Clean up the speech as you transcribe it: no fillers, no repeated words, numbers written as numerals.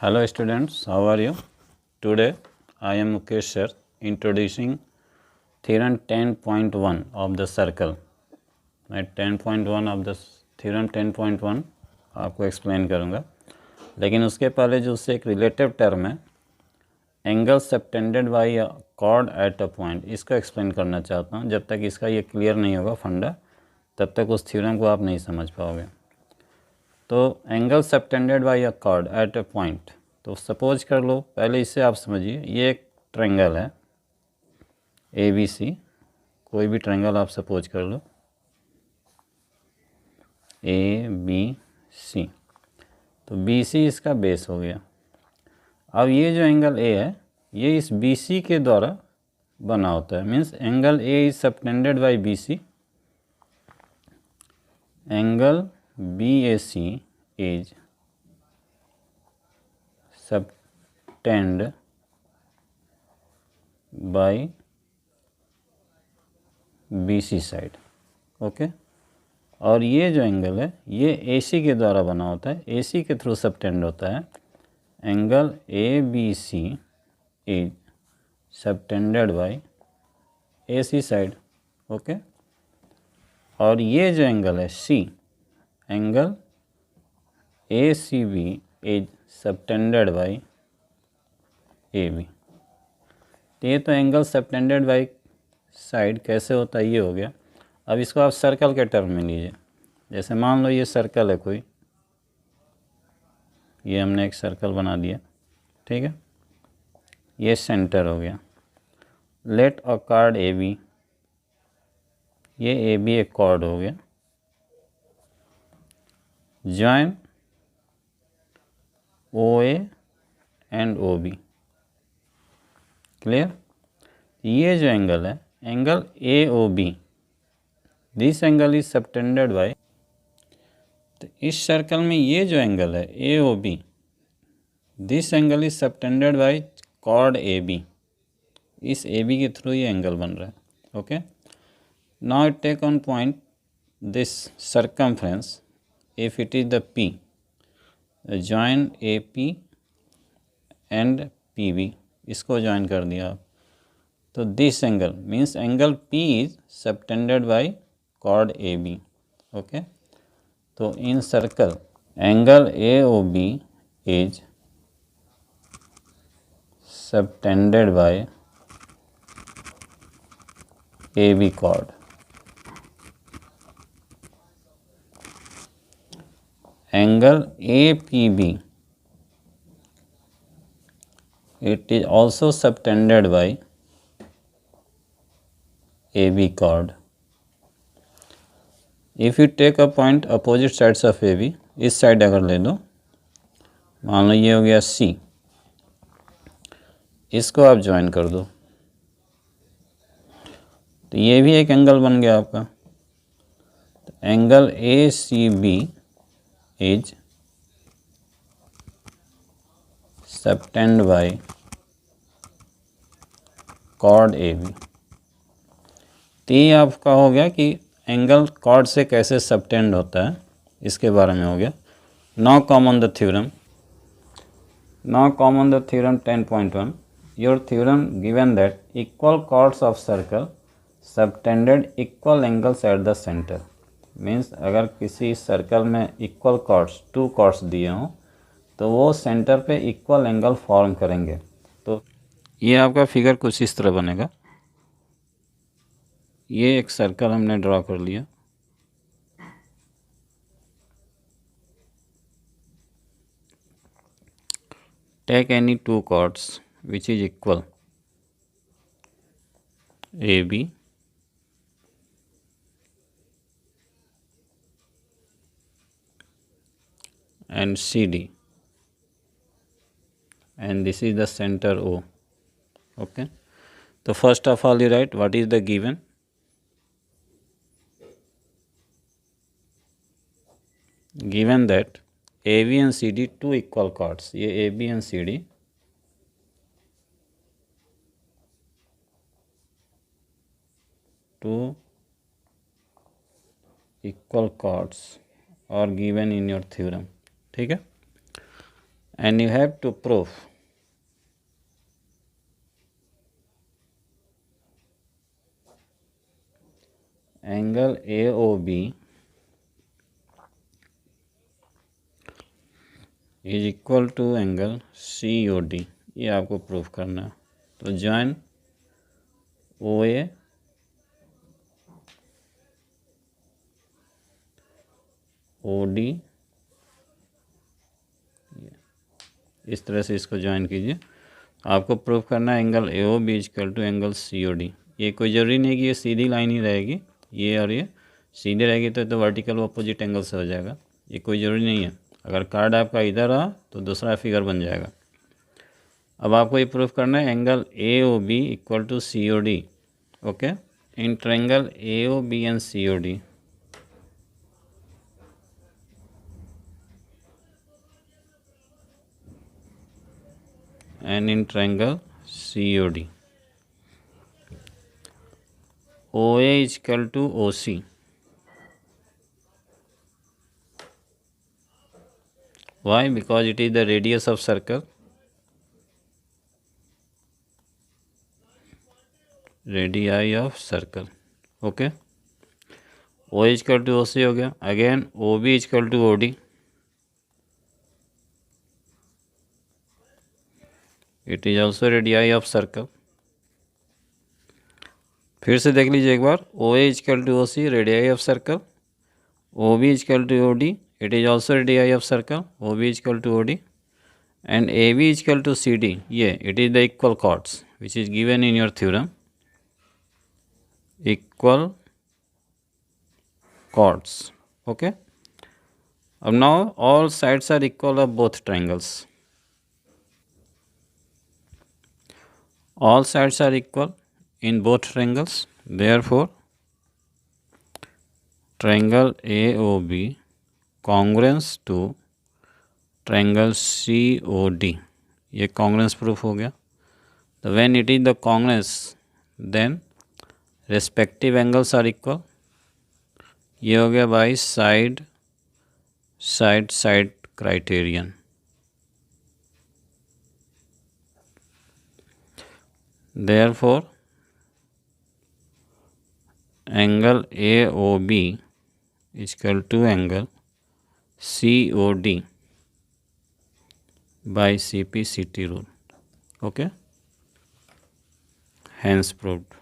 Hello students, how are you? Today I am Mukesh sir introducing theorem 10.1 of the circle. मैं 10.1 of the theorem 10.1 आपको explain करूँगा, लेकिन उसके पहले जो उससे एक रिलेटिव टर्म है angle subtended bye a cord at a point, इसको एक्सप्लेन करना चाहता हूँ। जब तक इसका ये क्लियर नहीं होगा फंडा, तब तक उस थ्योरम को आप नहीं समझ पाओगे। तो angle subtended bye a cord at a point, तो सपोज कर लो, पहले इससे आप समझिए, ये एक ट्रायंगल है ए बी सी, कोई भी ट्रायंगल आप सपोज कर लो ए बी सी, तो बी सी इसका बेस हो गया। अब ये जो एंगल ए है ये इस बी सी के द्वारा बना होता है, means angle A is subtended by B C, angle B A C is subtend by B C side, okay. और ये जो एंगल है ये ए सी के द्वारा बना होता है, ए सी के थ्रू सबटेंड होता है। Angle A B C is subtended by A C side, okay. और ये जो एंगल है C, angle A C B is subtended by A B. तो ये तो एंगल सबटेंडेड बाय साइड कैसे होता है, ये हो गया। अब इसको आप सर्कल के टर्म में लीजिए। जैसे मान लो ये सर्कल है कोई, ये हमने एक सर्कल बना दिया, ठीक है, ये सेंटर हो गया। Let a chord A B, ये ए बी एक कॉर्ड हो गया। Join O A and O B, clear. ये जो एंगल है angle A O B, this angle is subtended by, तो इस सर्कल में ये जो एंगल है A O B, this angle is subtended by chord A B, इस ए बी के थ्रू ये एंगल बन रहा है, okay. Now take on point this circumference, if it is the P, join A P and P B, इसको join कर दिया आप, तो this angle means angle P is subtended by chord A B, okay. तो in circle angle A O B is subtended by A B chord. Angle A P B, it is also subtended by AB chord. If you take a point opposite sides of AB, इस side अगर ले लो, मान लो ये हो गया C, इसको आप join कर दो, तो ये भी एक एंगल बन गया आपका। तो angle A C B is subtend by chord A B. तो ये आपका हो गया कि एंगल कॉर्ड से कैसे सबटेंड होता है, इसके बारे में हो गया। Now come on the theorem, now come on the theorem 10.1। Your theorem given that equal chords of circle subtended equal angles at the centre, means अगर किसी सर्कल में इक्वल कॉर्ड्स, टू कॉर्ड्स दिए हों, तो वो सेंटर पे equal angle form करेंगे। तो ये आपका फिगर कुछ इस तरह बनेगा। ये एक सर्कल हमने ड्रॉ कर लिया, take any two chords which is equal A B and CD, and this is the center O, okay. So first of all you write what is the given, given that AB and CD two equal chords, ये AB and CD two equal chords are given in your theorem, ठीक है। and you have to prove angle AOB is equal to angle COD। ये आपको proof करना है। तो join OA OD, इस तरह से इसको ज्वाइन कीजिए। आपको प्रूफ करना है angle AOB is equal to angle COD। ये कोई ज़रूरी नहीं कि ये सीधी लाइन ही रहेगी, ये और ये सीधे रहेगी तो वर्टिकल अपोजिट एंगल से हो जाएगा। ये कोई ज़रूरी नहीं है। अगर कार्ड आपका इधर रहा तो दूसरा फिगर बन जाएगा। अब आपको ये प्रूफ करना है angle AOB equal to COD। Okay, in triangle AOB and COD and in triangle COD OA is equal to OC। Why? Because it is the radius of circle, radii of circle। okay, OA is equal to OC हो गया। again OB is equal to OD, it is also radii of circle। फिर से देख लीजिए एक बार, OA is equal to OC, radii of circle, OB is equal to OD, it is also radii of circle, OB is equal to OD, and AB is equal to CD। ये it is the equal chords which is given in your theorem, equal chords। okay, अब now all sides are equal of both triangles, all sides are equal in both triangles, therefore triangle AOB congruence to triangle COD, ये congruence proof हो गया। तो when it is the congruence then respective angles are equal। ये हो गया by side criterion। therefore angle AOB is equal to angle COD by CP-CT rule। okay, hence proved।